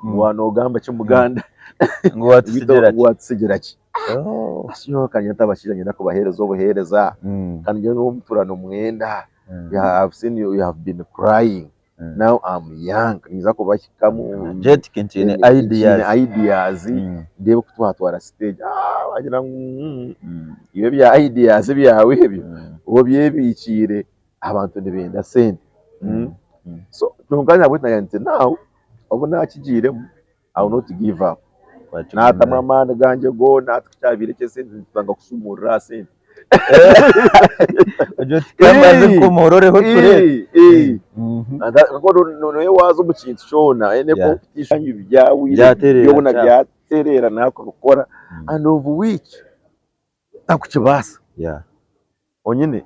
wanogamba cy'umuganda ngo watsigera ki asiyo kanyata bashiranye nako bahereza obuhereza kandi je n'umuturano mwenda you have seen you have been crying now I'm young niza ko bashyikamu jet kintine ideas ndebe kutwatwara stage bagira ibe bya ideas byawe ibyo ubo byebikire abantu ndibenda sente so tunganya bwitanya nti now obu nakigiremo I will not give up natamwa amani ganje go natwicabire cyesente tanga kusumura sente ojo tikamaze kumororeho ture ngako noye wazo mu kintu cyona ene competition y'ibyawe yobona byaterera nako gukora and of which nakukibasa onyine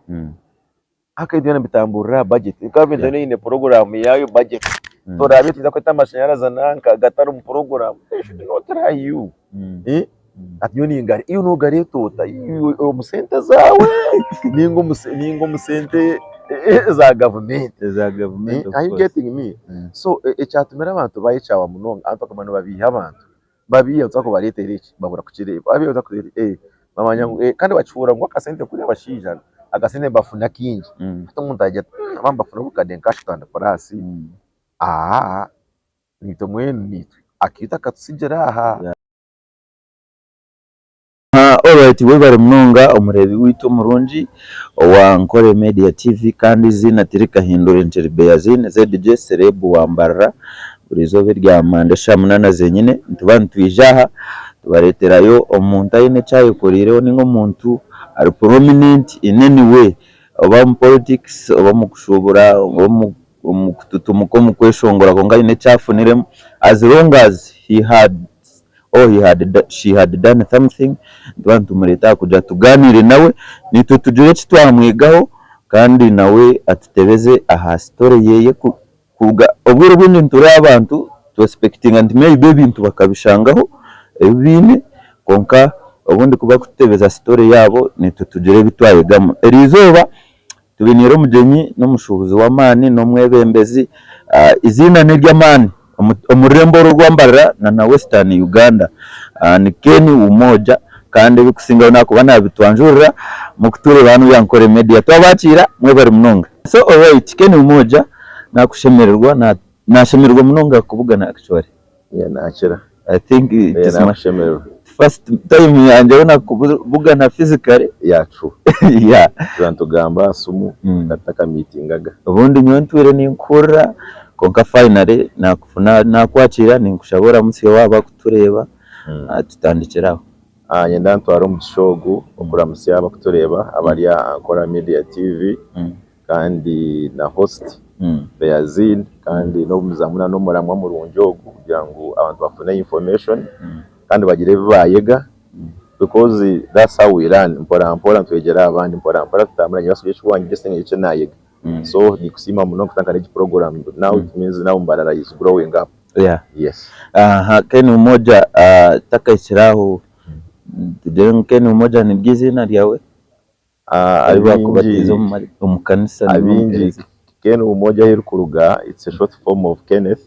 akaidwana bitambura budget government ine program yayo budget torabe tiza kwita amashanyarazi nanka gatari mu program should not try you atiyoni ngari iyo nugare tota iyo musente zawe ningo musente za government are you getting me so ecyatumira abantu bayicawa munonga anto kamano babiha abantu babiye utsako baretera iki babura kukireba abiye utsako bamanya kandi bacura ngo akasente kuri abashija agasente bafuna kingi fata umuntu ajya bambafuna bukadenka shitanda parasi nito mwenu nito akita katsigera aha alright we bari munonga umurebi wito murungi wa Nkore Media TV kandi zina tirika hindura interbe yazine ZDJ Serebu wambarra burizobe rya manda shamunana zenyine ntubantwijaha tubareterayo omuntu ayine cyayo korireho ningo muntu ari prominent in any way oba mu politics oba mu kushobora oba mu kututumuko mu kweshongora ko ngayine cyafuniremo as long as she had done something abantu mureta kuja tuganire nawe nito tujure kitwamwigaho kandi nawe atitebeze aha story yeye kuga obwiro bw'indi ntura abantu to expecting and maybe bintu bakabishangaho ebine konka ubundi kuba kutebeza story yabo nito tujure bitwayegamo erizoba tubiniro mugenyi n'umushubuzi w'amani no mwebembezi izina ni ry'amani umurembo rwambarira na Western Uganda ni Ken Umoja kandi bikusinga nako bana bitwanjurira mu kuture bantu ya Nkore Media twabakira mwe bari munonga so alright Ken Umoja nakushemererwa nashemererwa munonga kubugana actually nakira I think it is my first time yanje na kubugana physically true tugamba sumu gataka meetingaga ubundi nyontwire ni nkura konka finally nakufuna nakwakira ninkushabora munsi waba kutureba tutandikiraho nyenda ntwara mu gishogo okura munsi yaba kutureba abari ya Nkore Media TV kandi na host Beazin kandi no muzamuna no muramwa mu runjogo kugira ngo abantu bafune information kandi bagire bayega because that's how we run mpora twegera abandi mpora tutamuranye basubye cywanyu gese ngice nayega so ni kusima muno kutanga iki program now it means now Mbarara is growing up yes Ken Umoja takaisiraho Ken Umoja ni bwizina ryawe ari bakubatiza mu kanisa abingi Ken Umoja hirukuruga it's a short form of Kenneth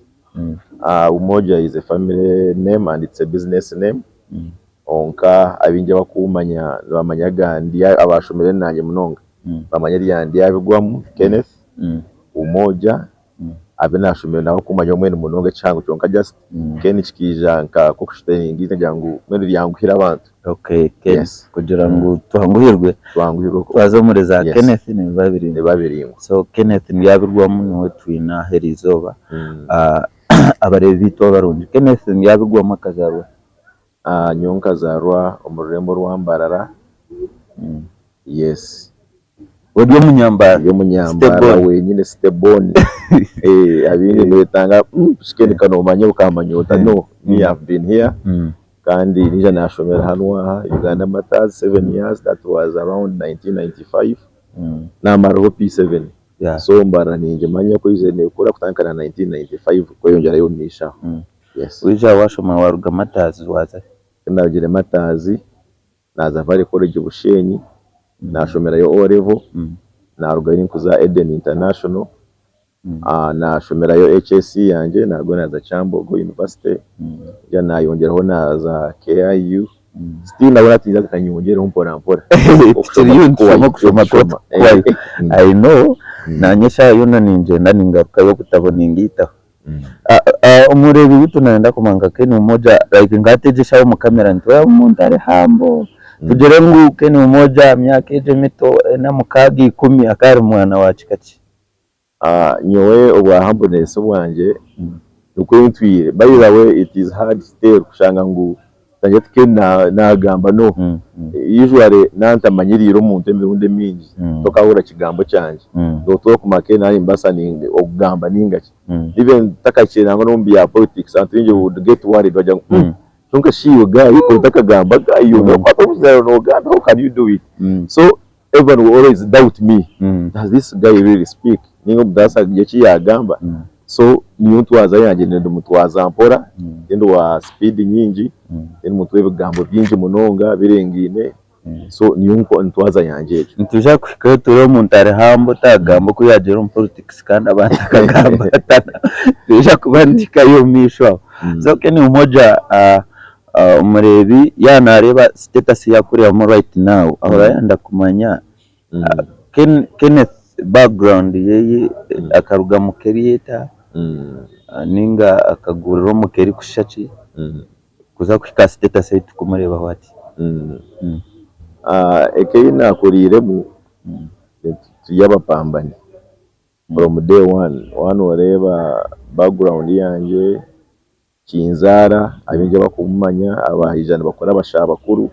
Umoja is a family name and it's a business name onka abinje bakumanya bamanyaga ndi abashomere nanjye munonga bamanya ryandi yabigwamo Kenneth Umoja abenashomere naho kumanya mwene munonga cyangu cyonka just Ken kijanka kukushite ngize jangu mwene ryanguhira abantu okay Ken kugira ngo tuhanguhirwe twazomureza Kenneth ni babiri so Kenneth yabigwamo niwe twina herizoba abarebi bito barundi Kenneth yabigwamo kazarwa nyonka zarwa umurembo rwambarara yes Wodi munyambara wenyine stebone abindi ndetanga shikeni kanomanya ukamanyota no we have been here kandi nije nashomera hano Uganda Matters 7 years that was around 1995 na maroho P7 so mbara ninje manya ko izene kura kutankana 1995 ko yongera yo nisha yes wija washoma waruga Matters waza ndagire Matters naza vale college Bushenyi nashomera yo O level na rugari kuza Eden International nashomerayo HSC yanje nago naza Kyambogo University ya nayongeraho naza KIU still nabona atiza kanyongeraho mpora kushoma I know nanyesha yona ninje ndaningaruka yo kutabona ingitaho umurebi witu naenda kumanga Ken umoja like ngatejesha mu kamera ntwa umuntu ari hambo tugere ngo Ken umoja myaka eje mito na mukagi 10 akari mwana wacu kati nyowe obwa humbleness bwanje uko ntwire by the way it is hard still kushanga ngo tagetse nagamba no usually nantamanyiriro umuntu emirundi mingi tokahura kigambo cyanje doto kumake nari mbasa ninge ogamba ningaki even takakira ngo nombi ya politics and you would get worried waje tunka shiyo guy ko takagamba guy you know what was there no god how can you do it so everyone will always doubt me does this guy really speak ningo bdasa giye yagamba so niyo ntwaza yanjye ndo mutwaza mpora ndo wa speed nyingi ndo mutwe bigambo byinji munonga birengine so niyo nko ntwaza yanjye ntuja kwikaturo umuntu ari hambo tagambo ko yagera mu politics kandi abantu akagamba tuja kubandika yo misho so Ken umoja umurebi yanareba status yakuri ya right now ahora yanda kumanya Kenneth background yeye akaruga mu creator ninga akaguriro mu keri kushaki kuza kwika status yitu kumureba hati ekeyina akurire mu tuyabapambanye from day one wareba background yanje kinzara abinje bakumanya abahijana bakora abashabakuru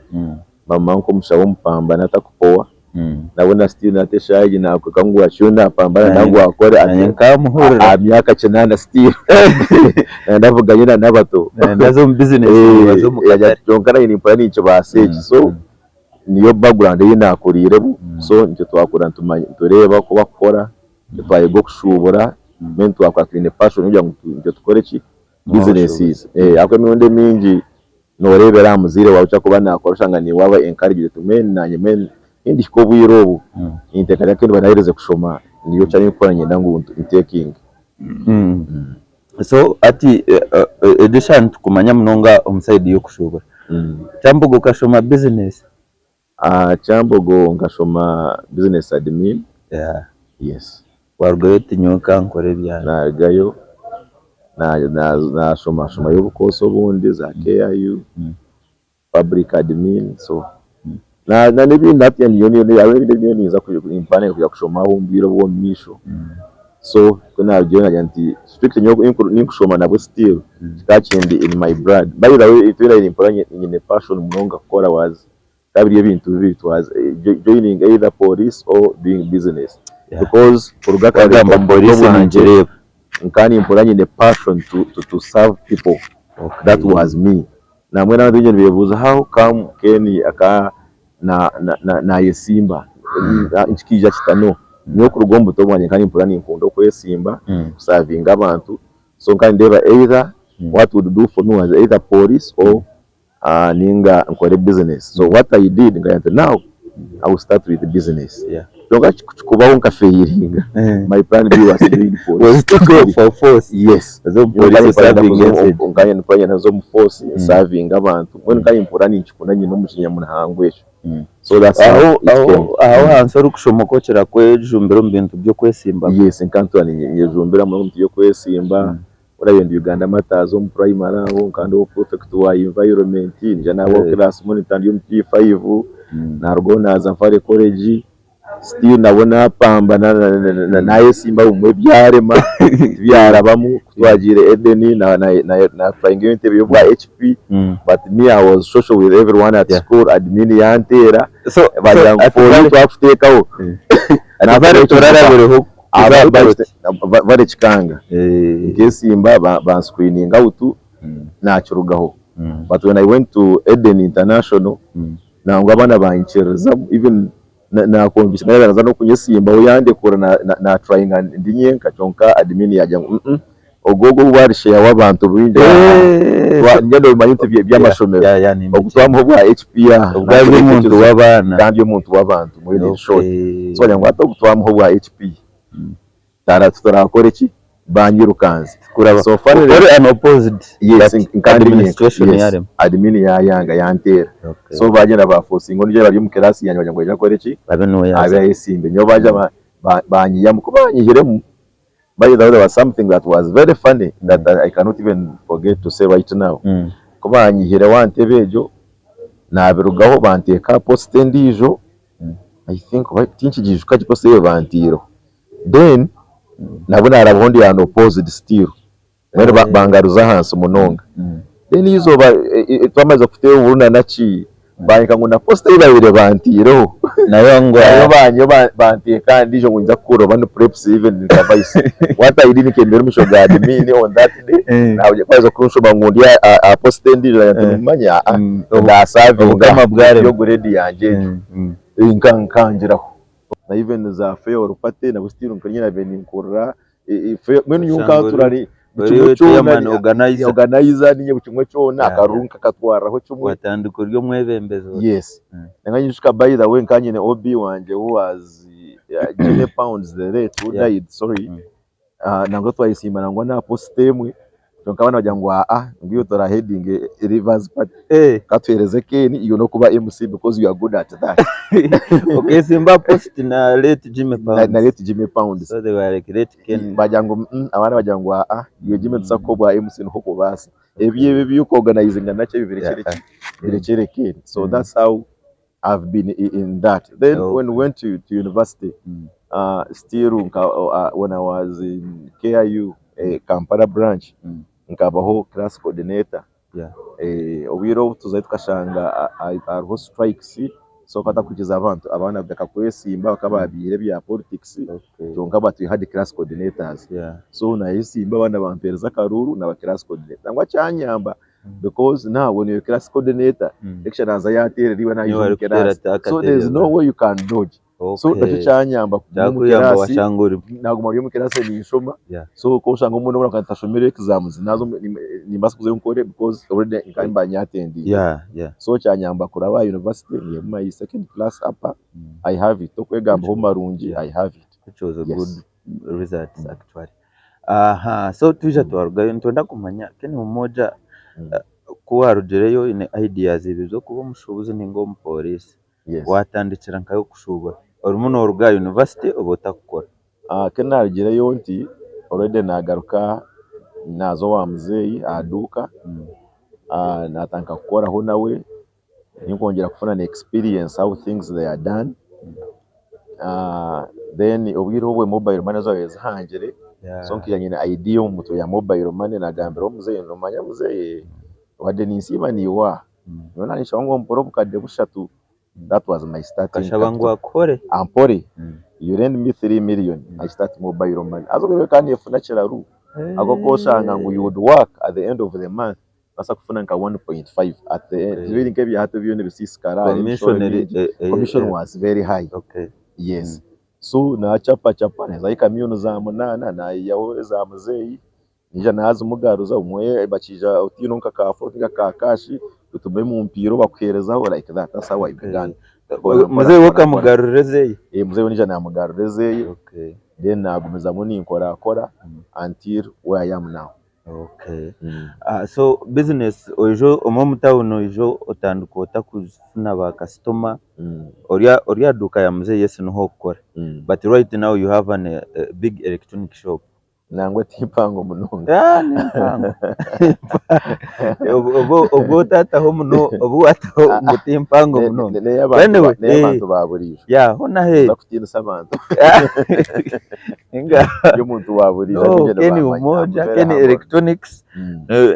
mama nko mushabo mupambana atakupowa nabona still nateshaje nako kangu wachuna pambana nangu akore anyenkamuhurira myaka kinana still ndavuganye nabato ndazo mu business bazo mukajya jonkana ni plan icyo baseje so niyo background y'inakurire so nicyo twakora tureba ko bakora twayego kushubura men twakwa clean fashion kugira ngo tukore ki businesses akwe mironde mingi norebera muzire wawe cyakuba nakorashanga ni waba encourage to men nanye men indi ko bwirobo intekanya kindi banahereze kushoma niyo cyane ikoranye nangu taking so ati edition tukumanya munonga omuside yo kushubura Kyambogo kashoma business Kyambogo ngashoma business admin yes wargoye tinyoka nkore bya nagayo na shoma yo bukoso bundi za KIU public admin so na n'ibindi ati niyo yawe niyo niza impane kujya kushoma aho mbiro bo misho so kuna byo najanti strict ni kushoma nabo still kakindi in my blood by the way it really important in the passion munonga kora was kabiri ibintu bitwaza joining either police or doing business because kurugaka gamba police ninjere nkani important in the passion to serve people that was me na mwana ndije bivuza how come Ken aka na yesimba nchikija kitano niyo kurugombo to mwanye kandi mpura n'inkundo ko yesimba kusavinga abantu so kandi ndeba either what would do for me was either police or ninga nkore business so what I did ngayante now I will start with the business donga kubaho nkafeiringa my plan B was doing was to go for force yes so police serving nganye nipanya nazo mu force serving abantu mwene kandi mpura n'inchikunanye no mukinya munahangwesho so that's aho ansoro kushomoko kira kwejumbero mbintu byo kwesimba yes nkantu niyejumbera mu bintu byo kwesimba urabende Uganda matazo mu primary aho kandi o protect wa environment nje nabo class monitor yo P5 narwo naza fare college still nabona pambana na yesimba umwe byarema byarabamu twagire Eden na flying interview bwa HP but me I was social with everyone at school admin yantera so bajya for to afutekaho na bare torara buriho bare chikanga yesimba ba screening out nacurugaho but when I went to Eden International nangwa abana banchereza even na konvishana baraza no kunyesimba uyande kora na trying ndinyenka chonka admin yajya ogogo warishe y'abantu bindi ngendo bimayite by'amashomero ogutwamo bwa HPR ubwaje umuntu w'abana kandi umuntu w'abantu muri short so nyangwa atogutwamo bwa HP turakora iki banyirukanze so finally an opposed yes administration yarem admin yanga yantera so bagenda ba forcing ngo nje bari mu class yanyu bajya ngo yakore iki abe yasimbe nyo baje banyiya mu kubanyihiremo. By the way, there was something that was very funny that I cannot even forget to say right now. Kubanyihire wantebejo nabirugaho banteka post ndijo I think tinchi gijuka giposte yo bantiro then nabona arabundi ya opposed still mwere bangaruza hansi munonga then izo twamaze kufite uburuna naci banyika ngo na poste ibabire bantiro nayo ngo banyo banteka ndijo ngo nza kuroba no preps even nkabaise what I didn't can misho god me on that day naje kwazo kurushoba ngundi a poste ndijo yatumanya da save kama bware yo grade yanje inkankangiraho na even za fair upate na bustiro nkanyira beninkura mwene nyuka turari organizer ninye bucimwe cyo nakarunka katwaraho cyo watandiko ryo mwebembezo yes nganyishika by the way nkanyine OB wanje who was Jimmy Pounds the rate who died sorry nango twayisimba nangwa na postemwe nkabana bajya ngo ngiyo tora heading Rivers part katwereze keni iyo no kuba MC because you are good at that. Okay, simba post na late Jimmy Pounds na late Jimmy Pounds so they were like late Ken bajya ngo abana bajya ngo iyo Jimmy tsako bwa MC no kubasa ebiye yuko organizing nace birekere Ken. So that's how I've been in that. Then when we went to university still when I was in KIU Kampala branch nkabaho class coordinator obiro tuzaye tukashanga ariho strikes so kata kukiza abantu abana bakakwessimba bakababire bya politics jonka batu had class coordinators so na yisimba abana bampereza karuru na class coordinator ngwa cyanyamba because now when you class coordinator lecture aza yatereriwe na yo class so there's no way you can dodge. So cyanyamba kuyamba washanguri naguma yo mu class ni shoma so ko ushanga umuntu ubona katashomera exams nazo ni mbasikuze nkore because already nkamba nyatendi so cyanyamba kuraba university ni my second class upper I have it okwegamba ho marungi I have it which was a good result actually so tuja twarugayo ntonda kumanya kene umoja kuwa rugereyo ine ideas ibizo kuba mushubuze ningo mu police watandikira nkayo kushubura orumuntu oruga university obota gukora kena rugereyo nti already nagaruka nazo wa muzeyi aduka natanka gukora ho nawe ninkongera kufuna an experience how things they are done then obwiro bwe mobile money zo yazihangire so nkiyanye na idea umuto ya mobile money nagambira omuzeyi no manya muzeyi wade nisima niwa nona nishango mporo bukade bushatu. That was my starting. Kashabangu akore ampore you lend me 3 million I start mobile money azo kandi efuna chiraru ago koshanga ngo you would work at the end of the month basa kufuna nka 1.5 at the end really nkebi hatu byo nebisiskara commission was very high. Yes so na chapa neza ikamyono za munana na yawe za muzeyi nija nazo mugaruza umwe bakija utino nka ka kashi utume mu mpiro bakwerezaho like that. That's how I began. Muzeyi woka mugarurezeye muzeyi nija na mugarurezeye then nagumeza mu ninkora until where I am now. So business ojo omomutawuno ojo otandukota kufuna ba customer oria duka ya muzeyi yesi no hokora but right now you have a big electronic shop nangwe timpango munonga nimpango obo tata ho muno obo ataho mutimpango munonga ne abantu baburisha hona he zakutinisa abantu inga yo muntu waburisha keni umoja keni electronics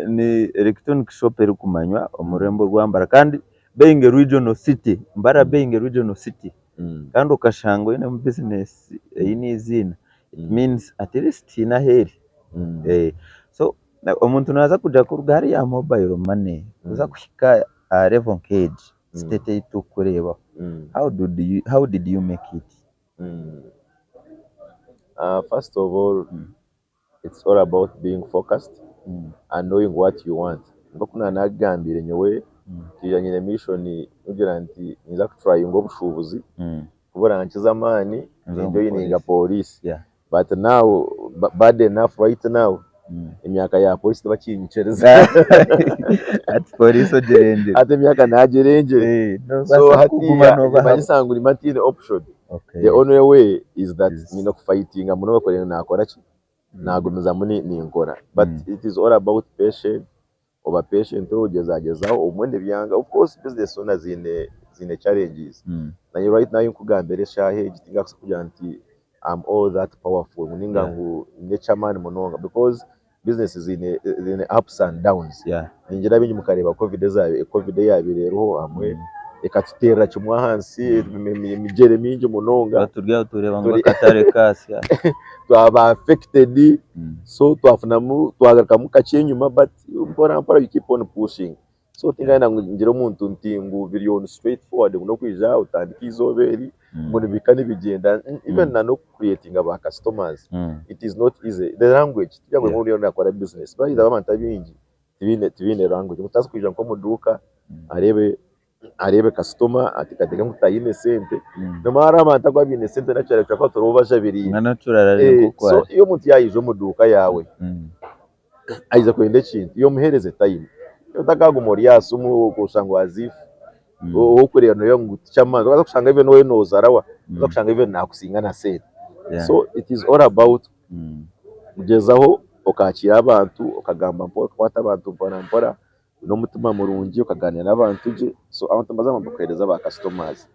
ni electronic shop eri kumanywa omurembo rwambara kandi being a regional city mbara being a regional city kandi ukashango ine mu business ini izina it means at least ina heri so omuntu naza kuja ku gari ya mobile money uza kushika level cage state itu kureba how did you make it? First of all it's all about being focused and knowing what you want. Ngokuna nagambire nyowe tiyanyine mission ugira nti niza kutry ngo bushubuzi kubura nkiza mani njo yininga police but now bad enough right now imyaka ya polisi bakinyicereza ati polisi ogerengere ati imyaka nagerengere so hatiya bayisangura matine option. The only way is that fighting amuno bakorera nakora ki nagomeza muni ninkora, but it is all about patience. Over patient ugezagezaho umwende byanga. Of course business owners zine challenges na right now inkugambere shahe gitinga kugira nti I'm all that powerful muninga ngo nature man munonga, because business is in ups and downs. Ningira binyi mukareba covid yabi rero amwe ekatutera kimwa hansi imigere mingi munonga tureba ngo katare kasi twaba affected so twafunamu twagaruka mukace nyuma, but mpora you keep on pushing. So tingana ngira umuntu ntingu billion straight forward no kwija utandika izoberi muri bikani bigenda even na no creating aba customers. It is not easy. The language tujya ngo uri nakora business bari abamanta bingi tibine language mutazi kwija nko muduka arebe customer atikatega mutayine sente no mara amanta kwa bine sente nacyara cyako turobaje biri naturally kuko so iyo muntu yayijo muduka yawe aiza kwende kintu iyo muhereze time utakaga muri yasumu kusanga wazifu ukurira no yo ngutyama ukaza kushanga even we nozarawa ukaza kushanga even nakusinga na sente. So it is all about mugezaho ukakira abantu ukagamba mpo kwata abantu mpora no mutima murungi ukaganira n'abantu je, so abantu bazama bakereza ba customers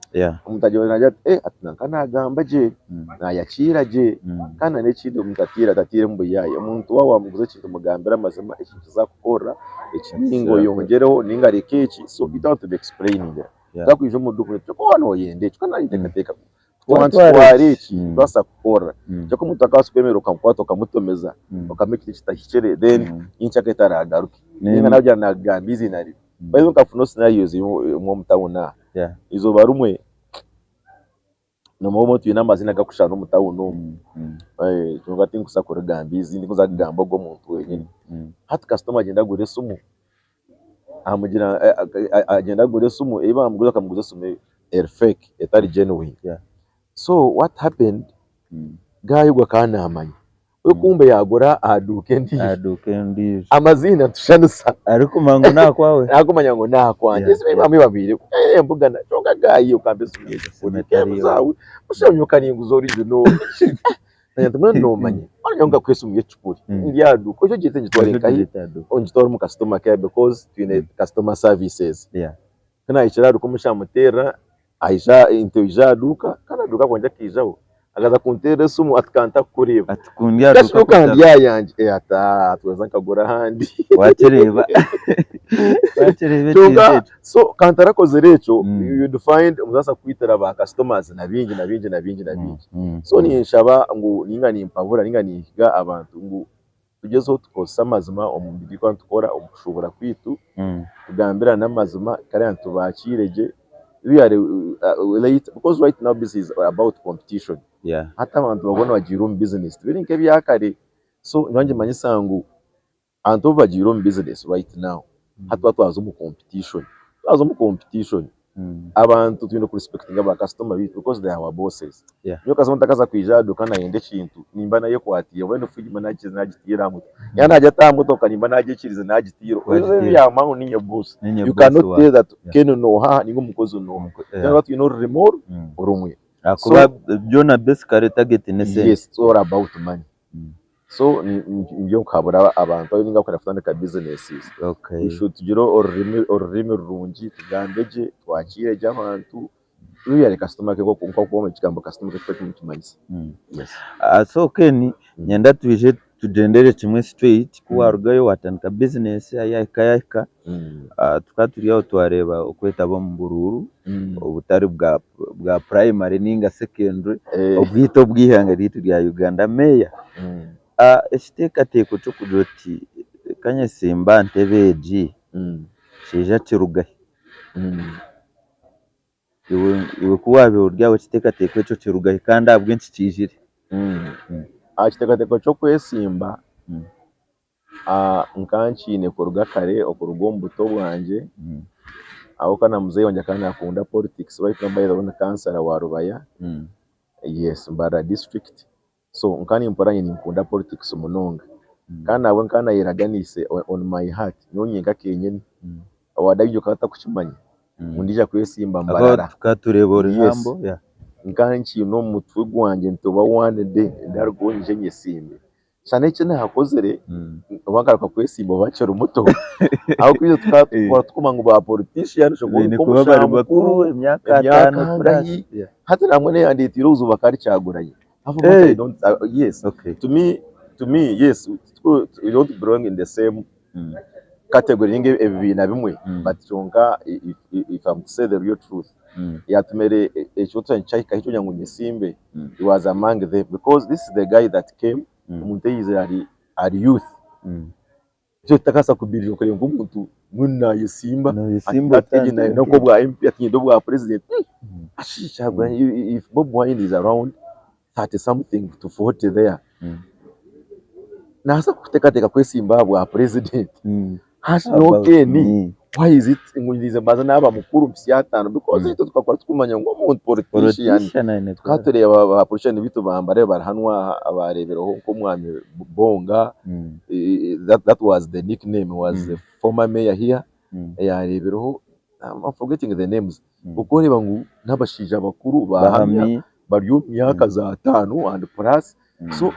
umutaje najya atinaka nagamba je nayakira je kana n'ekindi umutatire mbuyaye umuntu wamuguze kintu mugambira amazima ikintu kizakukora ikiningo yongereho ningareke iki, so without the explaining zakwije umuduko cyo no yende kana itekateka twari iki basa kukora cyo kumutaka sukwemera ukamkwata ukamutomeza ukamekita kitahichere then inchaka itaragaruke ninga najya nagambizi nari bayo kafuno scenarios mu mutawuna izo barumwe no momo tuyina amazina gakushana umutawuno cyangwa ati kusakora gambizi ndikuza gamba go muntu wenyine hati customer agenda gure sumu amugira agenda gure sumu ibamuguza kamuguza sumu fake etari genuine. So what happened gayo gakana amanya ukumbe yagora aduke ndi amazina tushanusa ariko mango nakwawe nakumanya ngo nakwanje ese bamwe babire embuga na chonga gayo ukambese umuntu zawe ushonyuka ninguzo original nyantumwe no manye anyonga kwesumye chupuri ndi aduko cyo gite ngitware kai ongitora mu customer care because twine customer services kana ichiradu kumushamutera aisha into duka kana duka kwanja kijaho agaza kuntera sumu atkanta kureba atukundia duka kandi yanje ata tuweza nkagura handi wachereba so kantara kozerecho you find umuzasa kwitera ba customers na bingi so ni nshaba ngo ninga nimpavura ninga nihiga abantu ngo tugezo tukosa amazima omubiri kwa tukora umushobora kwitu tugambira n'amazima kare antubakirege. We are late because right now business is about competition. Hata abantu babona bagira business birinke byakare, so nanje manyisangu anto bagira business right now hata twazo mu competition abantu twino ku respecting aba customer because they are our bosses. Nyo kaza mutakaza kwijado kana yende kintu nimba nayo kwatiye wendo fujima nakize nagitira muto yana ajya tamuto nimba nagikirize nagitiro ya mangu ninyo boss. You cannot tell that keno no ha ningo mukozo no cyangwa tu no remore urumwe akuba byona basically target nese. Yes, it's all about money. So nibyo kabura abantu ninga ko rafana ka businesses. We should giro orime rungi tugambeje twakire j'abantu uya customer ke ko mu kigambo customer respect mu kimanyisa. So Ken nyenda tuje tugendere kimwe straight kuwarugayo watandika business ayaka tukaturiyo twareba ukweta bo mu bururu ubutari bwa primary ninga secondary ubwito bwihanga ritu rya Uganda meya eshitekateko cyo kujoti kanye simba ntebeji shija kirugahe iwe kuwabe uryawe kitekateko cyo kirugahe kandi abwenshi kijire kitekateko cyo kwesimba nkanchine kuruga kare okurugombuto bwanje aho kana muzeyi wanje kandi akunda politics right now by the one cancer wa Rubaya. Yes, Mbara district so nkani mporanye ninkunda politics munonga kandi nawe nkana yeraganise on my heart nyonyenga kenyene wadabyo kata kuchimanya mundija kwesimba mbarara tukaturebora hambo ya nkanki no mutwe gwanje ntoba one day ndargonje nyesimbe cyane cyane hakozere bagaruka kwesimba bacero muto aho kwizo tukatwara tukuma ngo ba politician cyo kuba bari bakuru imyaka 5 hata namwe ne yanditi ruzo bakari cyaguranye I don't yes okay to me yes we don't belong in the same category nge ebibina bimwe but chonga if I'm to say the real truth yatumere echo twanchika hicho nyango nyesimbe he was among them because this is the guy that came umuntu yize ari youth cyo takasa kubirira ko ngo umuntu muna yesimba ati na nako bwa MP ati ndo bwa president ashisha if Bob Wine is around 30 something to 40 there nasa kutekateka kwesimba bwa president hashi nokeni why is it ngunize baza naba mukuru msyatano because ito tukakora tukumanya ngo umuntu politician tukatore aba politician bitu bambare barahanwa abarebero ko mwami bonga that was the nickname was the former mayor here yarebero I'm forgetting the names kuko reba ngo nabashija bakuru bahamya bari myaka za 5 and plus so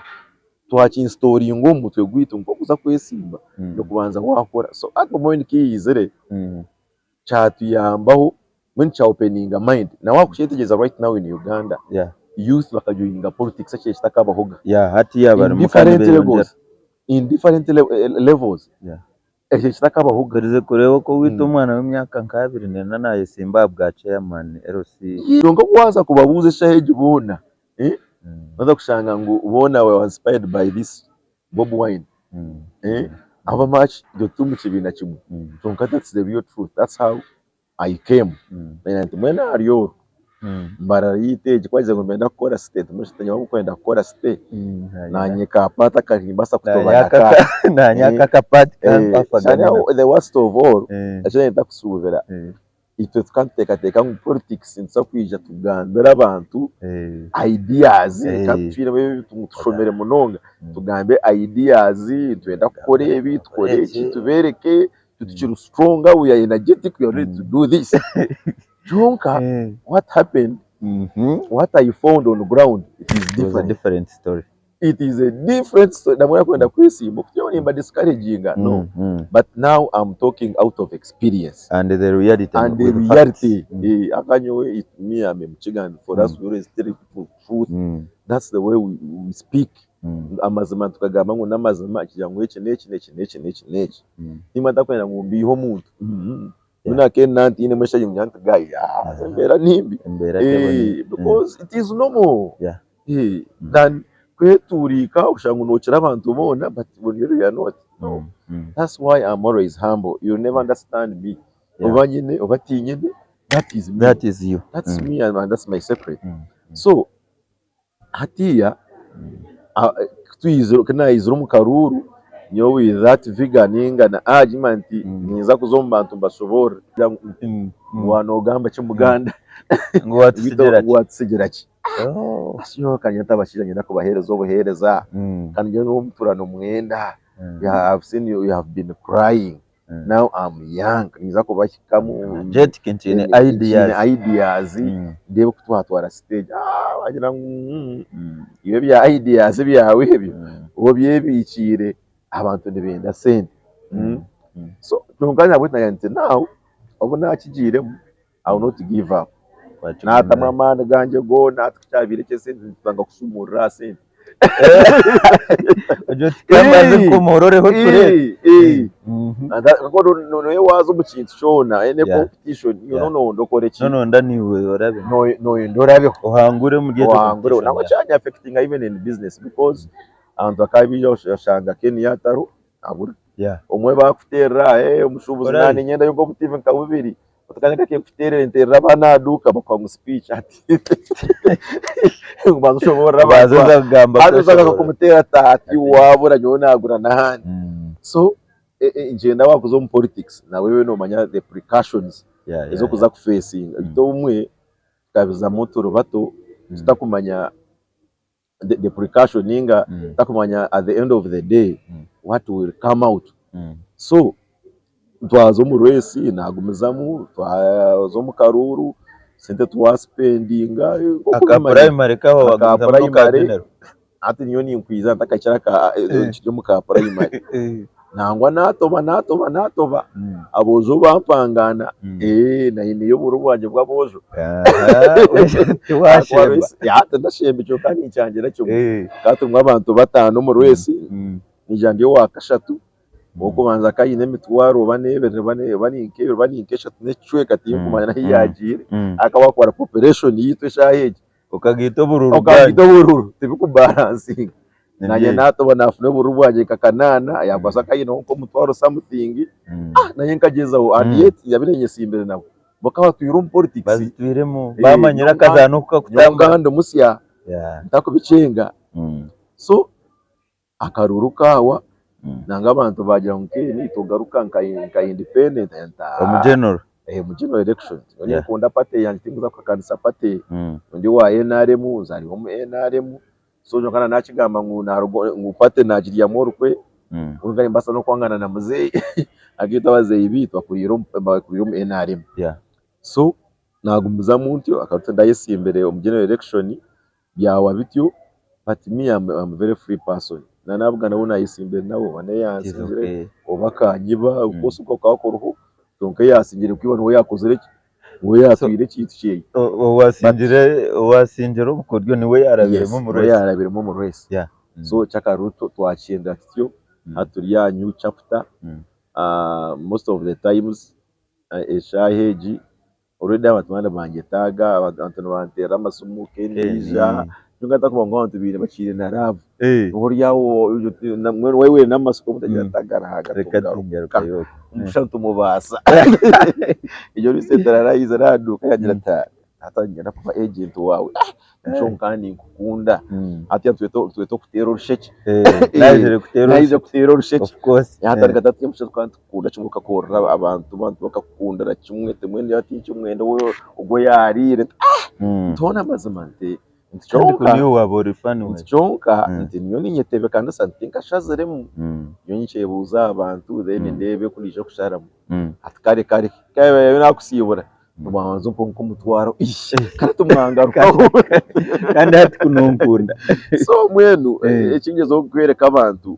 twachi story ngo mutwe gwito ngo kuza kwesimba no kubanza wakora so at the moment kiyizere chatu yambaho when cha opening a mind na wakushetegeza right now in Uganda youth bakajoyinga politics ache kitakabahoga hati yabara in different levels kitakabahoga rize kureba ko wito umwana w'imyaka nkabiri nena naye simba bwa chairman LC ngo kwaza kubabuze shaheje ubona baza kushanga ngo ubona we was inspired by this Bob Wine aba match do tumuche bina kimwe tonka that's the real truth that's how I came and when are you mbararite gikwaje ngo mbenda gukora state mushitanya wako kwenda gukora state nanye kapata karimbasa kutoba nanya kapati kafaga the worst of all actually ndakusubira ito tukanteka mu politics nsa kwija tugambera abantu ideas kapfira bebe tumushomere munonga tugambe ideas twenda gukora ibi tukore iki tubereke tutukiri stronger we are energetic we are ready to do this jonka what happened what I found on the ground it is different. A different story. It is a different story. Namuna kwenda kwesimba kutyoni mba discouraging no but now I'm talking out of experience and the reality akanyowe it me am mchigan for us we always tell people truth that's the way we speak amazima tukagamba ngo namazima kijango iki neci nimata kwenda ngumbiho muntu Una kenanti ine mesha yimyanta guy mbera nimbi because it is normal then kweturika ushanga unokira abantu bona but when you are not that's why I'm always humble. You never understand me obanyine obatinyene that is you that's me and that's my secret so hatiya twizero kana izuru mu karuru nyo with that veganinga na argument niza kuzomba abantu bashobora wanogamba cy'umuganda ngo watsigera ki asiyo kanyata bashiranye nako bahereza obuhereza kandi no muturano mwenda I've seen you have been crying now I'm young niza kubashikamu jet kintine ideas ndebe kutwatwara stage wagira iyo bya ideas byawe ibyo ubo byebikire abantu nibenda sente so ntunganya bwita yanze now obona akigiremo I will not give up nata mamana ganje go natkyabire cyesente ntanga kusumura sente ajo tikamaze ko mororeho ture ko no wazo mu kintu shona ene competition you know ndokore ki no ndaniwe orabe no ndorabe uhangure mu gihe uhangure nako cyanya affecting even in business because abantu akabiyo shanga Kenya taro abura umwe bakutera umushubuzi nani nyenda yuko butive nkabubiri utakanyaka ke kuterera interera banaduka bakwa mu speech ati bazo shobora bazo zagamba kumutera tati wabura nyonagura nahandi so ngenda wakuzo mu politics na wewe no manya the precautions ezo kuza ku facing ito umwe kabiza motoro bato tutakumanya the precautioning takumanya at the end of the day what will come out. So twazo mu race nagumizamu twazo mu karuru sente twaspendinga aka primary kaho wagumizamu ka general ati niyo ni nkwiza ntakakira ka cyo mu ka primary nangwa natoba abozo bampangana na niyo burubanje bw'abozo washemba ndashemba cyo kandi icyangira cyo katumwa abantu batanu mu race nijandi yo wakashatu uko banza kayine mitwaro bane eshatu necwe kati kumanya hiyagire akawakora population yitwe shaheje ukagito bururu tibiku balancing naye nato banafune burubwaje kakanana yabasa kayine uko mutwaro something naye nkagezaho and yet yabirenye simbere nabo bakaba tuyiro politics bazitwiremo bamanyira kazanuka kutanganda musya ndakubicenga so akaruru kawa nanga abantu bagira nkeni tugaruka nka independent mu general election onye kunda party yanjye tinguza kwakanisa party undi wa NRM zari mu NRM so jokana nakigamba ngu party najiriya morukwe ungari mbasa no kwangana na muzee agita bazeye bitwa kuriro NRM so nagumuza muntu akaruta ndayisimbere mu general election byawa bityo but me I'm very free person nanabwa nabona yisimbere nabo bane yansingire obakanyiba ukoso uko kakoruho donke yasingire kwibona we yakozere we yatwire kitu kiye wasingire ubukoryo niwe yarabiremo mu race so chakaruto twacenda tyo aturiya new chapter most of the times eshaheji already abatwana bangetaga abantu bantera amasumu kenija ngata kubonga abantu bire bakire na love uryawo wewe namasuko mutagira tagarahaga reka umushantu mubasa iyo risendera rayiza raduka yagira atangira kuba agent wawe nshongani kukunda ati tweto kutera urusheke naje kutera urusheke of course yatari gatatu mushantu kandi kunda cyumuka korra abantu bakakunda ra kimwe temwe yati cyumwenda wowe ubwo yarire tona mazimante nchonka niyo wabori fani we nchonka niyo ninyetebe kandi santinka shazeremu yo nyiche buza abantu then ndebe kulisha kusharamu atkare kare kaye nakusiyobora mubanzo mponko mutwaro kandi tumwangaruka kandi hati kununkunda so mwenu ekingezo kwereka abantu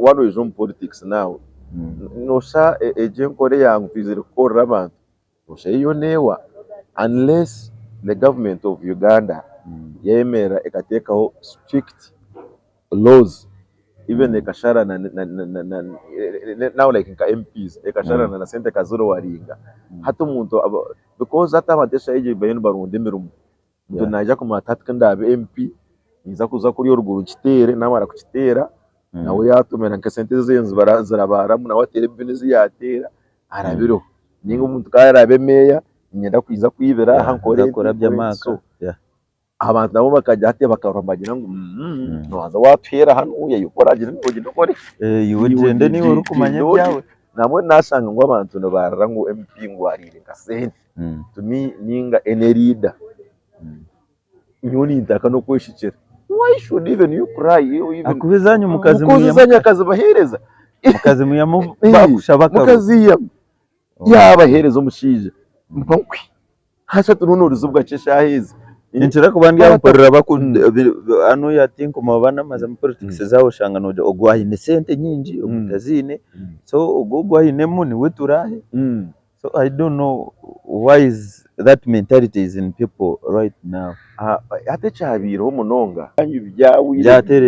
wano izo politics now nosha ejenkore yangu twizere korra abantu nosha iyo newa unless the government of Uganda yemera ekatekaho strict laws even ekashara now like nka MPs ekashara na sente kazuro waringa hata umuntu because hata amadesha yije bayenu barundi mirumu ndo naja kumatatu ndabe MP niza kuza kuri uruguru kitere namara kukitera nawe yatumera nka sente zenzu barazarabaramu nawe atere binizi yatera arabiro ninga umuntu karabe meya nyenda kwiza kwibera hankore byamaka abantu nabo bakajya hate bakarambagira ngo nwaza watwera hano yayukoragira n'ugende ukore yugende ni uri kumanya byawe namwe nasanga ngo abantu no barara ngo MP ngo arire kasente tumi ninga enerida nyoni ndaka no kwishikira why should even you cry you even akubizanya mukazi bahereza mukazi muyamu bakushaka mukazi yabahereza umushije mpakwi hasha tununuriza ubwa ceshaheze inchira kubandi yamuporera bakunda ano yatinko mabana maza mu politics zawo shangano ogwahine sente nyinji omutazine so ogwahine muni weturahe so I don't know why is that mentality is in people right now ate chabiro munonga anyu byawe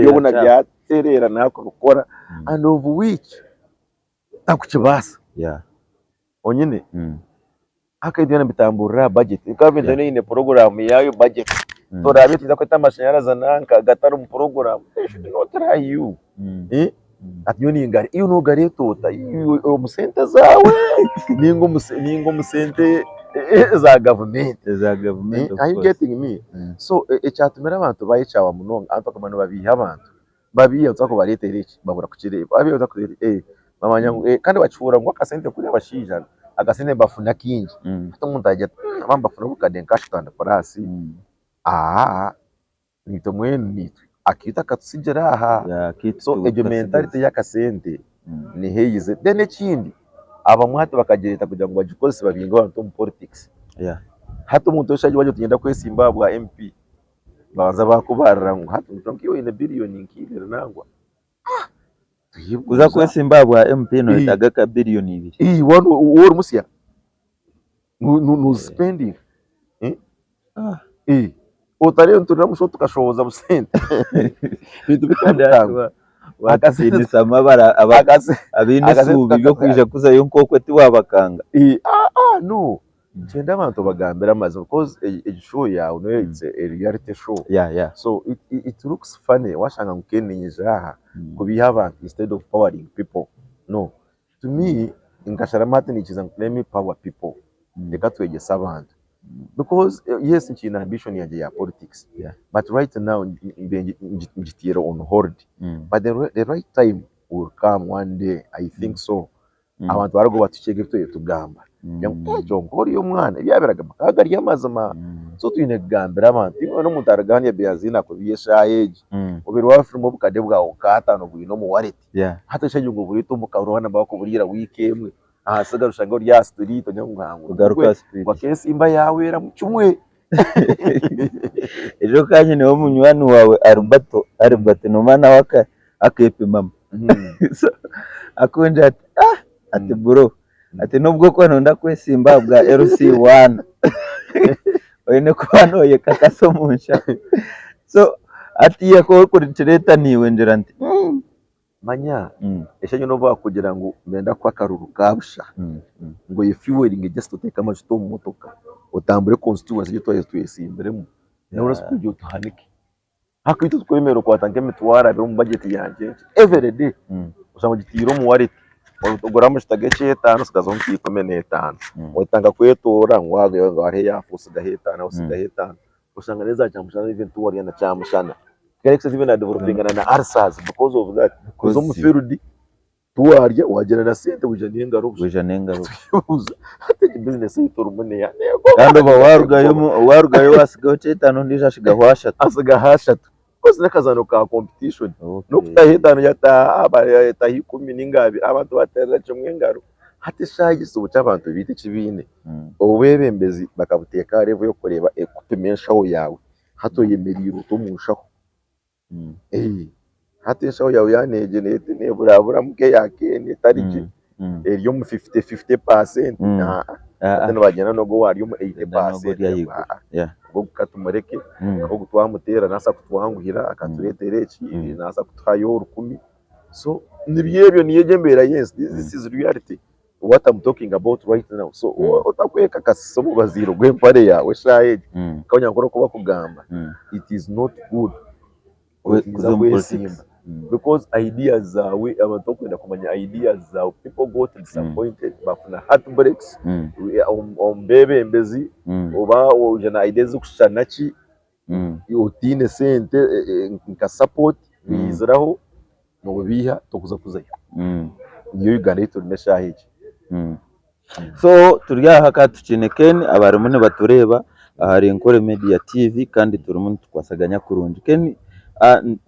yobona byaterera nako gukora and of which takuchibasa onyine akaidana bitambura budget government ine program yayo budget torabe tiza kweta amashanyarazi nanka gatari mu program should not try you atiyoni ngari iyo nugari tota iyo musente zawe ningo musente za government are you getting me so echatumera abantu bayicawa munonga anto kamano babiha abantu babiya tsako baretereke babura kukireba abiyo tsako mamanya kandi bacura ngo akasente kuri abashijana akasene bafuna kingi hata umuntu ajya bambafuna bukade nkashitanda parasi nito mwenu nitwe akita katusigera aha so ejo mentality y'akasente ni heyize then ekindi abamwate bakagereta kugira ngo bagikozese babinga abantu mu politics hata umuntu ushaje waje tugenda kwesimba bwa MP baza bakubarira ngo hata utangiye ine billion nkire nangwa uza kwesimba bwa MP no itaga ka billion 2 wori musiya no spending utari nturira musho tukashoboza busente bintu bikandanga wakasindisa amabara abine subi byo kwija kuza yo nkoko tiwabakanga no cyenda abantu bagambira amazi because a show yawe no it's a reality show so it looks funny washanga ngukeninyiza aha kubiha abantu instead of powering people no to me ingashara mate nikiza let me power people reka twegesa abantu because yes nchina ambition ya politics but right now njitiro on hold but the right time will come one day I think so abantu barago batuchege bitoye tugamba yamutejo ngori yo mwana byaberaga makagari y'amazama so twine gambira abantu no mutaraganya beyazina ko biyeshayeje ubiri wa film bukade bwawo katano bwino mu wallet hata shaje ngo burito mukaruhana bako burira wikemwe ahasiga rushango rya street nyangango ugaruka street wakesi imba yawera mu cyumwe ejo kanye niwo munywani wawe Alberto no mana waka akepe mama so akonje ati bro ati nubwo ko nonda kwesimba bwa LC1 oyene ko hanoye kakaso munsha so ati yako kuritireta niwe njera nti manya eshanyo no bakugira ngo menda kwa karuru kabusha ngo yifueling just to take amajuto mu motoka utambure constituency gitoye tuyesimbiremo nawe speed yo tuhanike hakito twemero kwa tanke mitwara byo mu budget yanje every day usanga gitiro mu wallet utugura mushtage cyetano sigazo nkikomene 5 utanga kwetora ngwaga ngo ari yafusa gahetana usigahetana usanga neza cyamushana event wari na cyamushana Galaxy even are developing na arsas because of that kuzo mu field tuwarya wagera na sente bujanenga hata business yitora umune ya kandi warugayo wasigaho cyetano ndije ashigahwasha asigahashatu kose nakazano ka competition no kutahedano yata 10 ningabi abantu batera cyumwe ngaro hata shaje so cy'abantu bita kibine ubebembezi bakabuteka revo yo kureba ekupimenshaho yawe hato yemeriro tumushaho hata inshaho yawe yanegenete ne burabura muke yake ne tariki eriyo mu 50% hata nabagena no go wari mu 80% go katumureke go gutwamutera nasa kutwanguhira akaturetere iki nasa kutwayo 10 so nibiyebyo niyegembera yes this is reality what I'm talking about right now so utakweka kasomo baziro gwempare yawe shaye kanya ngoro kuba kugamba it is not good because ideas zawe abantu kwenda kumanya ideas zawe people got disappointed bafuna heartbreaks ombebe embezi oba ujana ideas kushanachi yotine sente nka support biziraho no biha tokuza kuzayo niyo Uganda iturimesha hiki so turyaha katukinekeni abarumune batureba ahari Enkore Media TV kandi turumune twasaganya kurungi keni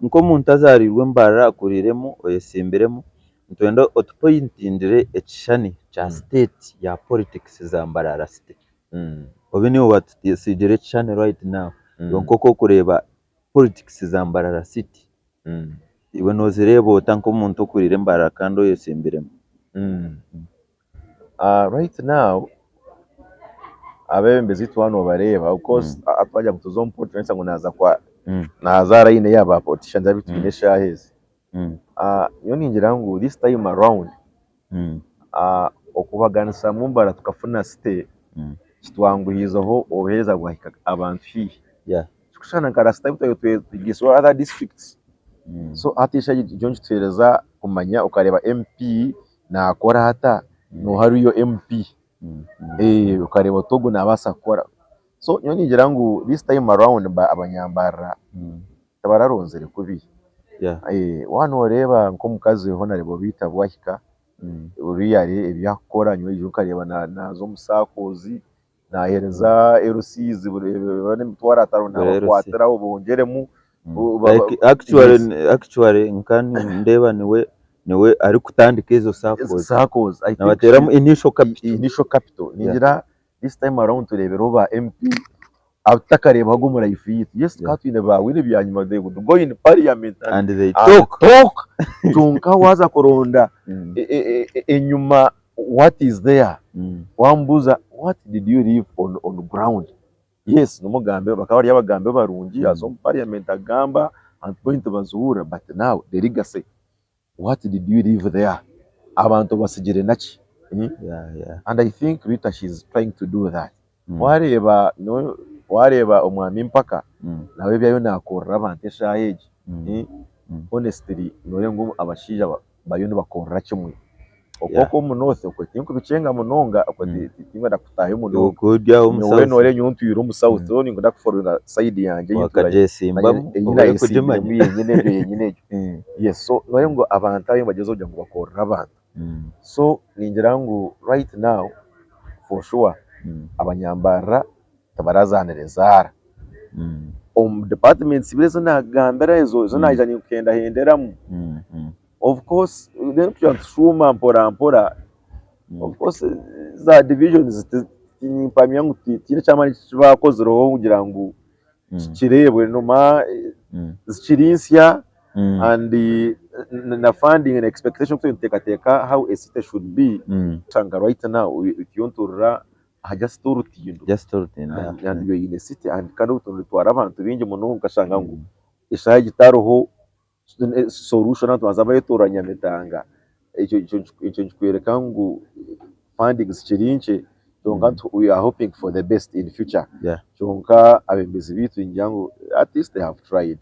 nko muntu azarirwe mbara akuriremo oyesimbiremo ntwenda otpointindire ekishani cha state ya politics za Mbarara state obi niwo batsigere ekishani right now nkoko kureba politics za Mbarara city iwe nozirebo otanko muntu okurire Mbarara kandi oyesimbiremo right now abembezi twano bareba of course atwaja kutuzo mportrensa ngo naza kwa nazara ine yaba politicians abitwine shahezi yo ningira ngo this time around okubaganisa mu Mbarara tukafuna state kitwanguhizaho obereza gwahika abantu hi kushana karasta bitayo tugiswa other districts so atisha jonje twereza kumanya ukareba MP na akora hata no hariyo MP ukareba Togo nabasa kora so yo ningira ngo this time around abanyambara tabararonzere kubi wano oreba nko mukazi honorable bita bwahika uriyare ebyakora nywe yo kareba nazo musakozi nahereza LCs bane mutwara 5 na kwatera ubongeremu like actually nkani ndeba niwe ari kutandika izo SACCOs nabateramo initial capital ningira this time around turebera ba MP atakareba hago murayifite yes katwine bawe n'ibyanyuma they would go in parliament and they talk tunka waza koronda enyuma what is there wambuza what did you leave on ground yes numugambe bakaba yabagambe barungi azo parliament agamba and point bazura but now the legacy what did you leave there abantu basigire naki and I think Rita she's trying to do that wareba umwami mpaka nawe byayo nakorra abantu eshayeje honestly nore ngo abashija bayone bakorra kimwe okoko munose okwetinko bicenga munonga okwetingo ndakutaye muno kujya umusawo nore nyuntu yiro umusawo so ningo ndakuforera side yanje yitwa ina kujimanya yenyine yes so nore ngo abantu ayo bagezo kujya ngo bakorra abantu so ningira ngo right now for sure abanyambara tabarazanirezara departments birezo nagambera ezo naija ni kugenda henderamu of course then tuyashuma mpora of course za divisions timpamya ngo tire cyamani bakoze roho kugira ngo kirebwe noma zikirinsya and na funding and expectation to tekateka how a city should be tanga right now if you want to just to and you in the city and kanu twara abantu bingi muno ukashanga ngo ishaye gitaroho solution twazabaye toranya metanga icyo kwereka ngo funding zikirinche donc we are hoping for the best in future cyonka abembezi bitu injango at least they have tried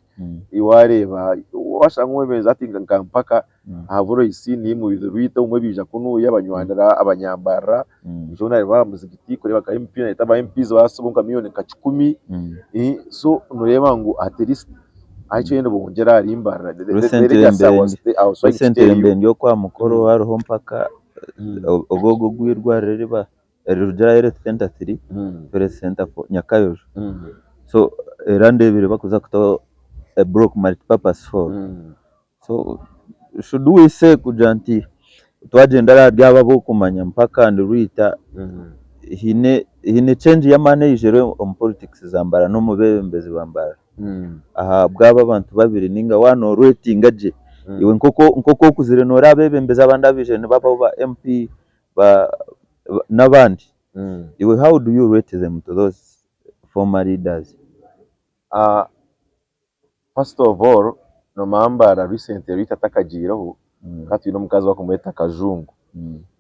iwareba washanga webeza ati ngampaka havuro isini mu bidruita umwe bija kunu y'abanywanira abanyambara jona ba muzigiti kureba ka MP na itaba MPs basubunga miliyoni ka 10 so nureba ngo at least acho yende bongera rimbara recently ndio kwa mukoro hariho mpaka ogogo gwirwa reriba Rujara Health Center 3 Health Center for Nyakayojo so erandebire bakuza kuto a broke multi-purpose hall so should we say kujanti twagenda ryaba bo kumanya mpaka and Rita hine change ya manager on politics zambara no mubembezi bambara aha bwaba abantu babiri ninga wano rating aje iwe nkoko kuzire no rabembeza abandi vision baba ba MP ba n'abandi how do you rate them to those former leaders? First of all no mambara recently ritatakajireho kati no mukazi wakumweta kajungu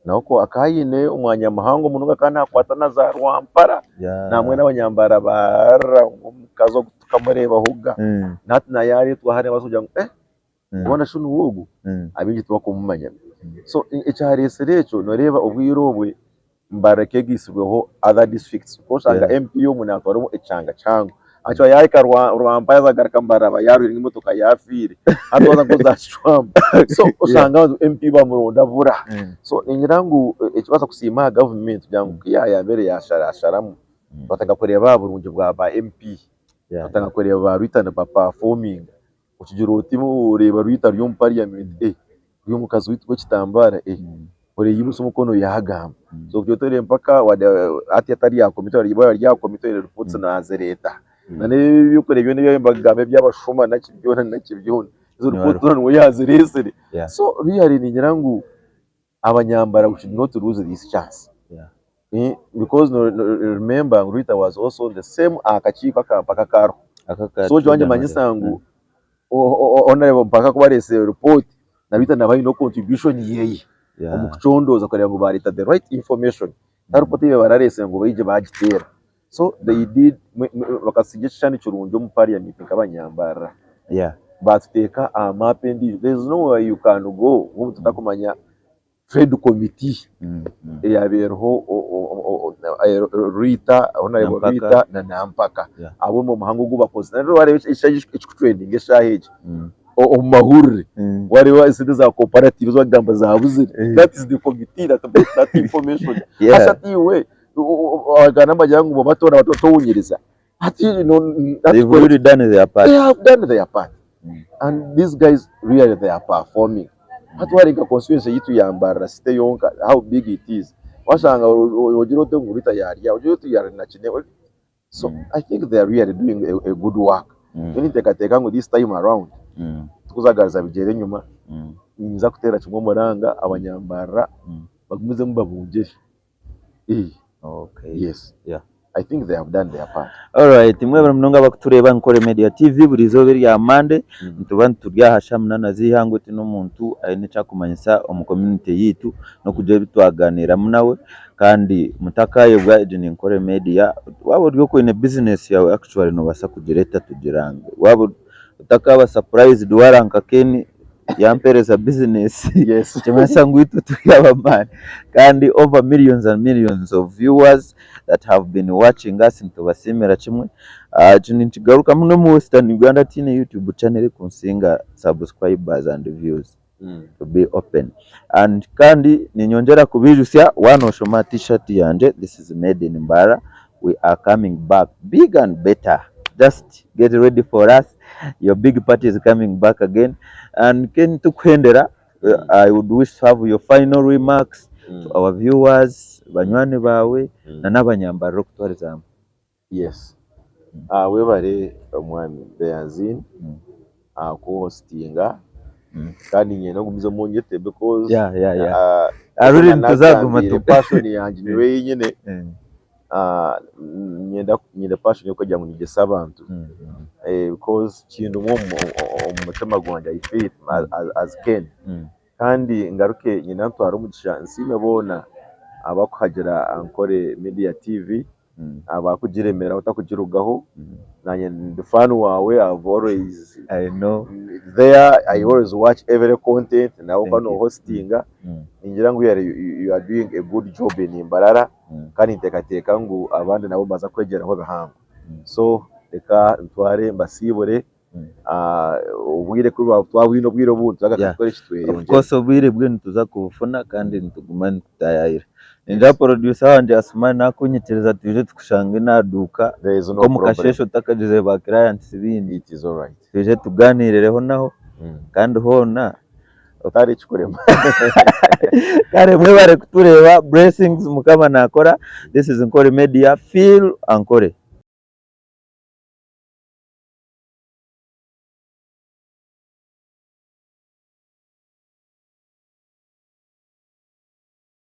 nako akayine umwanyamahanga munuga kana akwata na za rwampara namwe n'abanyambara bara umukazo tukamureba huga natna yari twahare basujya ngo ubona shunu wogu abingi tubakumumanya so icyari serecho noreba ubwirobwe mbarake gisibweho other districts koshanga MP yo munatwaro ecanga chango acho yarika rwampa yazagaraka mbaraba yaro imotoka yafire atwaza ko zashwamba so usanga MP bamuronda vura so ninyirangu ekibaza kusima government byangu ya mbere yasharasharamu batanga kureba burungi bwa ba MP batanga kureba ba Rita na performing ukigiro utimu ureba Rita ryo mu parliament ryo mu kazi witwa kitambara ore yibuso mukono yahagamba so byotere mpaka ati atari ya komite reports na zereta nane bikore byo niyo mbagambe by'abashuma nakibyona izo reports no yazerese so really ni nyirangu abanyambara we should not lose this chance because remember Rita was also the same akachika kampaka karo so jwanje manyisangu honorable mpaka kubarese report na Rita nabaye no contribution yeye umukuchondoza kureba ngo barita the right information tarupotive bararese ngo bayije bagitera so they did bakasigisha n'icurunjo mu parliament kabanyambara bateka amapendi there's no way you can go ngo tutakumanya trade committee yaberho Rita honorable Rita na nampaka abo mu mahango gubakoze rero barebe ico trending eshaheje mahuri wari wasize za cooperative zo gamba zabuze that is the committee that information ashatiwe agana majyangu bo batora batoto wunyiriza they've really done their part. They have done their part. And these guys really they are performing. Hatwarika constituency yitu ya Mbarara site yonka, how big it is. Washanga ojirote ngurita yaria, ojirote yari na chinewe. So I think they are really doing a good work. When teka ngo this time around, tukuzagaza bigere nyuma, niza kutera kimwe muranga abanyambara bagumize mubabungeri. Okay. Yes. Yeah. I think they have done their part. All right. Mwebwe mnonga bakutureba Nkore Media TV buri zoberi ya Mande ntubandi turyahasha munana zihango ati no muntu ayine cyakumanyisa omu community yitu no kujya bitwaganira munawe kandi mutakaye bwa Edeni Nkore Media wabo ryo ko ine business yawe actually no basa kugireta tugirange wabo utakaba surprise duwaranka keni yampereza business. Yes. Cyamasa ngwitu tuyabamana kandi over millions and millions of viewers that have been watching us ntubasimira kimwe ntigaruka muno mu Western Uganda tine YouTube channel kunsinga subscribers and views to be open and kandi ninyongera kubijusya one Oshoma t-shirt yanje. This is made in Mbarara. We are coming back big and better. Just get ready for us. Your big party is coming back again. And Ken tukwendera, I would wish to have your final remarks to our viewers, banywane bawe na n'abanyambara okutwarizamu. Yes. Webare omwami Beyazin ku hostinga kandi nyene ngumizo monyete because aruri ntuzaguma tu passion yanje niwe nyene nyenda passion yo kujya mu ngese abantu because kintu mu mutima gwanje I feel as Ken kandi ngaruke nyina ntwara umugisha nsimebona abakuhagira Nkore Media TV abakugiremera utakugirugaho nanye the fan wawe I've always I know there. I always watch every content na kano hostinga ingira ngo you are doing a good job in Mbarara kandi ntekateka ngo abandi nabo baza kwegera ho bihango. So reka ntware mbasibore ubwire kuri twawino bwiro buntu agakora kitwe of course ubwire bwe ntuza kubufuna kandi ntugumane kutayayira. Ninja producer wanje Asmani nakunyitereza tuje tukushanga naduka ko mukashesho takagize ba clients ibindi. It is all right. Tuje tuganirereho naho kandi hona utari kikurema kare mwe bare kutureba blessings mukama nakora. This is Nkore Media. Feel Nkore.